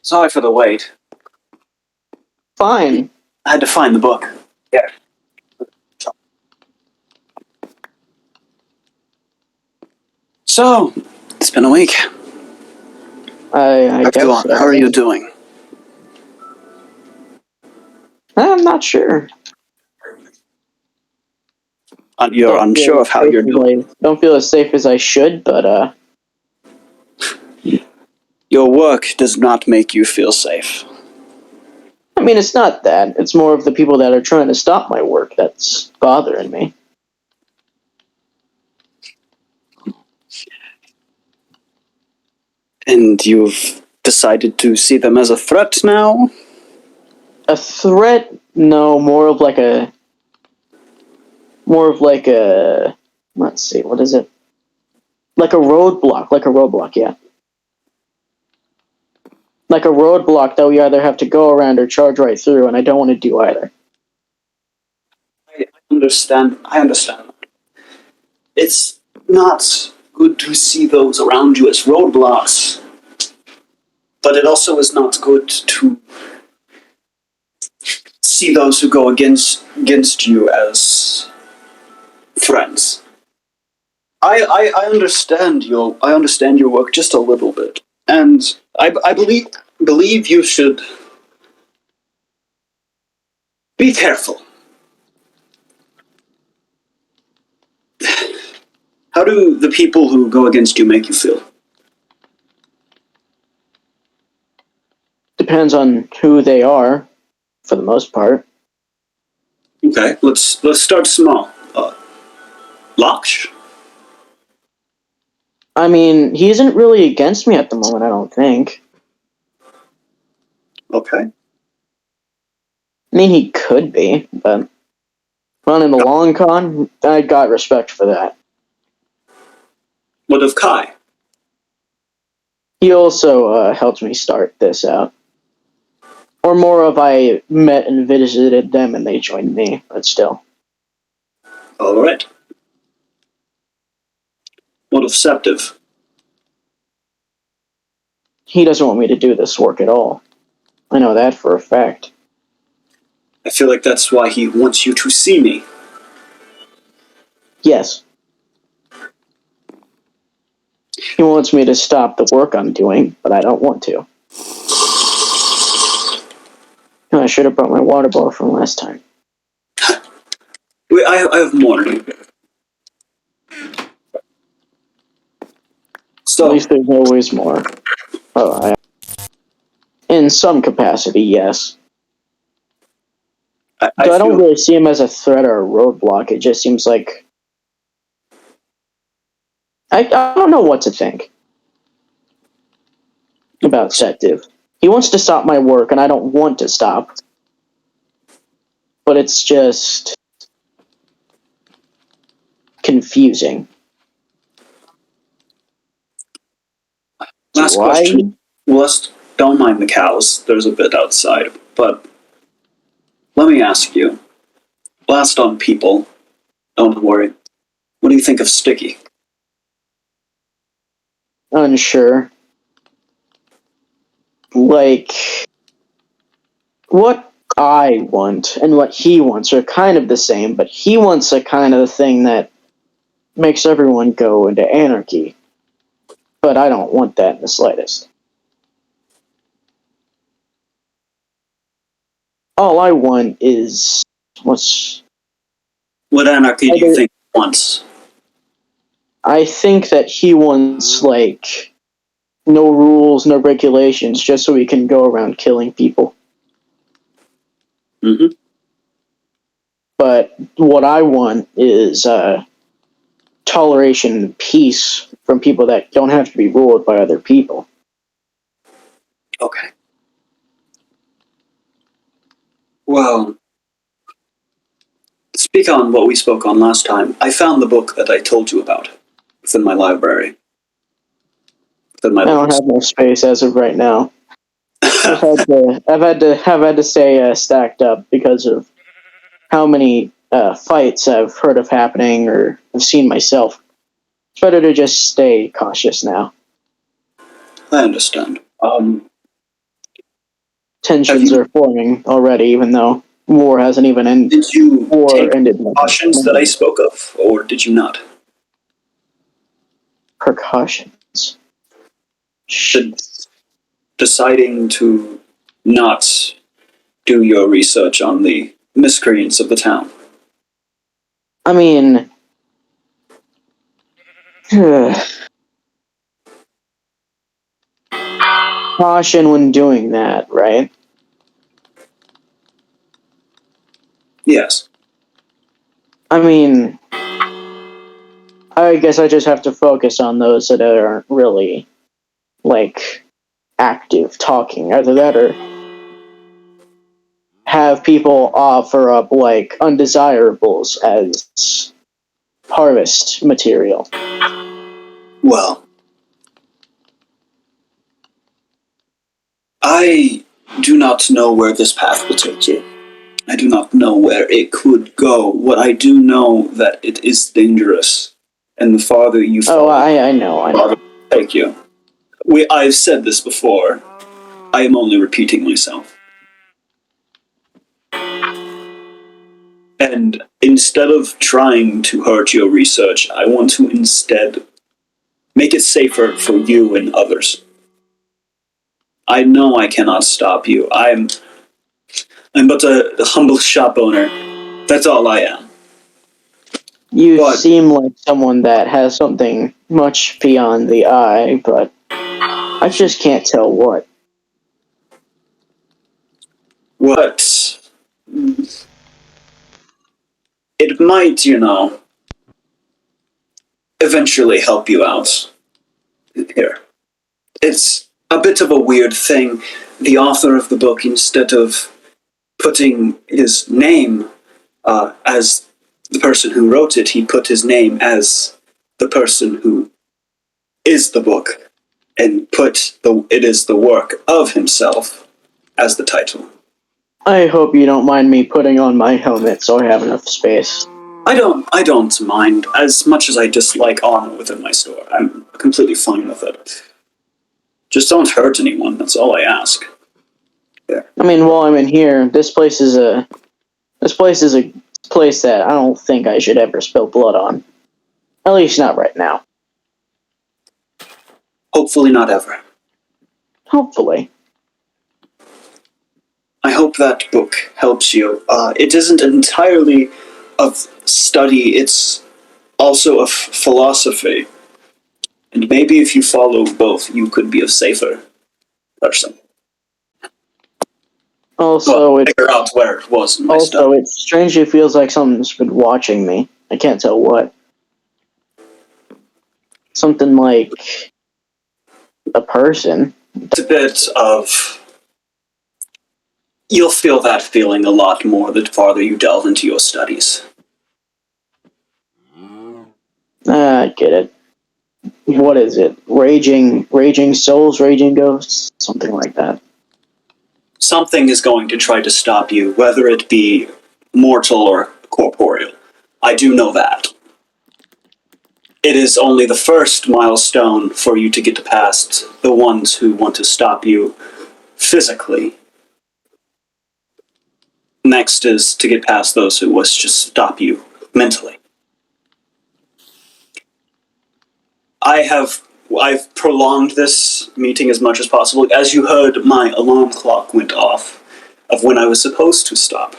Sorry for the wait. Fine. I had to find the book. Yeah. So, it's been a week. I guess so. How are you doing? I'm not sure. You're unsure of how you're doing. Don't feel as safe as I should, but Your work does not make you feel safe. I mean, it's not that. It's more of the people that are trying to stop my work that's bothering me. And you've decided to see them as a threat now? A threat? No, more of like a... Let's see, what is it? Like a roadblock, yeah. Like a roadblock that we either have to go around or charge right through, and I don't want to do either. I understand. It's not good to see those around you as roadblocks, but it also is not good to see those who go against you as friends. I understand your work just a little bit, and I believe you should be careful. How do the people who go against you make you feel? Depends on who they are, for the most part. Okay, let's start small. Laksh? I mean, he isn't really against me at the moment, I don't think. Okay. I mean, he could be, but running the long con, I got respect for that. What of Kai? He also helped me start this out. Or more of I met and visited them and they joined me, but still. Alright. What of Septive? He doesn't want me to do this work at all. I know that for a fact. I feel like that's why he wants you to see me. Yes. He wants me to stop the work I'm doing, but I don't want to. I should have brought my water bottle from last time. Wait, I have more. So, at least there's always more. In some capacity, yes. I don't really see him as a threat or a roadblock. It just seems like... I don't know what to think about Sective. He wants to stop my work, and I don't want to stop. But it's just... confusing. Last question. Don't mind the cows. There's a bit outside. But let me ask you. Last on people. Don't worry. What do you think of Sticky? Unsure. Like, what I want and what he wants are kind of the same, but he wants a kind of the thing that makes everyone go into anarchy. But I don't want that in the slightest. All I want is... What anarchy do you think he wants? I think that he wants, like, no rules, no regulations, just so he can go around killing people. Mm-hmm. But what I want is toleration and peace from people that don't have to be ruled by other people. Okay. Well, speak on what we spoke on last time. I found the book that I told you about within my library. I don't have no space as of right now. I've had to stay stacked up because of how many fights I've heard of happening or have seen myself. It's better to just stay cautious now. I understand. tensions are forming already, even though war hasn't even ended. Did you take precautions that I spoke of, or did you not? Precautions? Deciding to not do your research on the miscreants of the town. I mean, caution when doing that, right? Yes. I mean, I guess I just have to focus on those that aren't really, like, active talking. Either that or have people offer up, like, undesirables as harvest material. Well, I do not know where this path will take you. I do not know where it could go. What I do know that it is dangerous, and the farther you fall, I know. The farther it will take you. I've said this before. I am only repeating myself. And instead of trying to hurt your research, I want to instead make it safer for you and others. I know I cannot stop you. I'm but a humble shop owner. That's all I am. You seem like someone that has something much beyond the eye, but I just can't tell what. What? It might, eventually help you out. Here. It's a bit of a weird thing. The author of the book, instead of putting his name as the person who wrote it, he put his name as the person who is the book, and put it is the work of himself as the title. I hope you don't mind me putting on my helmet so I have enough space. I don't mind. As much as I dislike armor within my store, I'm completely fine with it. Just don't hurt anyone, that's all I ask. Yeah. I mean, while I'm in here, this place is a place that I don't think I should ever spill blood on. At least not right now. Hopefully not ever. Hopefully. I hope that book helps you. It isn't entirely of study, it's also of philosophy. And maybe if you follow both, you could be a safer person. Also, figure out where it was in my stuff. It strangely feels like something's been watching me. I can't tell what. Something like a person. It's a bit of... You'll feel that feeling a lot more the farther you delve into your studies. I get it. What is it? Raging souls, raging ghosts? Something like that. Something is going to try to stop you, whether it be mortal or corporeal. I do know that. It is only the first milestone for you to get past the ones who want to stop you physically. Next is to get past those who wish to stop you mentally. I've prolonged this meeting as much as possible. As you heard, my alarm clock went off of when I was supposed to stop.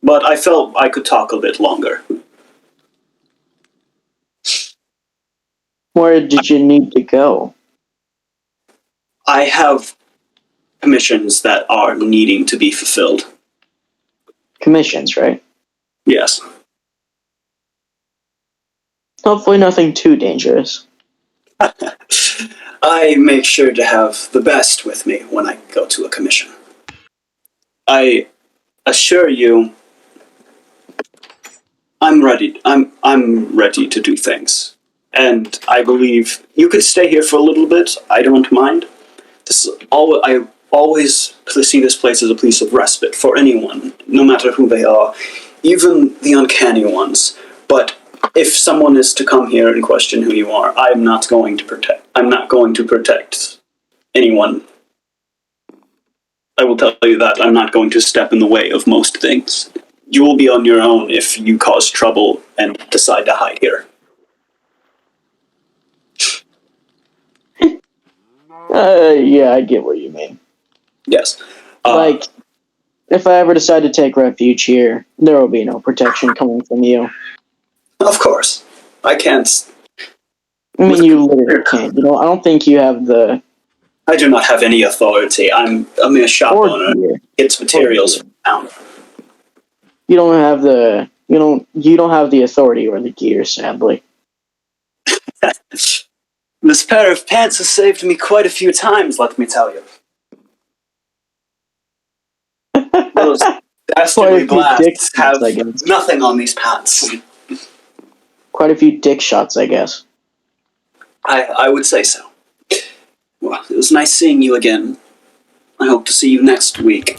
But I felt I could talk a bit longer. Where did you need to go? I have commissions that are needing to be fulfilled. Commissions, right? Yes. Hopefully nothing too dangerous. I make sure to have the best with me when I go to a commission. I assure you, I'm ready. I'm ready to do things. And I believe you could stay here for a little bit. I don't mind. I always see this place as a place of respite for anyone, no matter who they are, even the uncanny ones. But if someone is to come here and question who you are, I'm not going to protect anyone. I will tell you that I'm not going to step in the way of most things. You will be on your own if you cause trouble and decide to hide here. Yeah, I get what you mean. Yes. Like, if I ever decide to take refuge here, there will be no protection coming from you. Of course. I can't. I mean, you literally can't. You know, I don't think you have the. I do not have any authority. I'm a mere shop owner. Gear. It's materials from town. You don't have the. You don't have the authority or the gear, sadly. This pair of pants has saved me quite a few times, let me tell you. Those dastardly blasts have nothing on these pants. Quite a few dick shots, I guess. I would say so. Well, it was nice seeing you again. I hope to see you next week.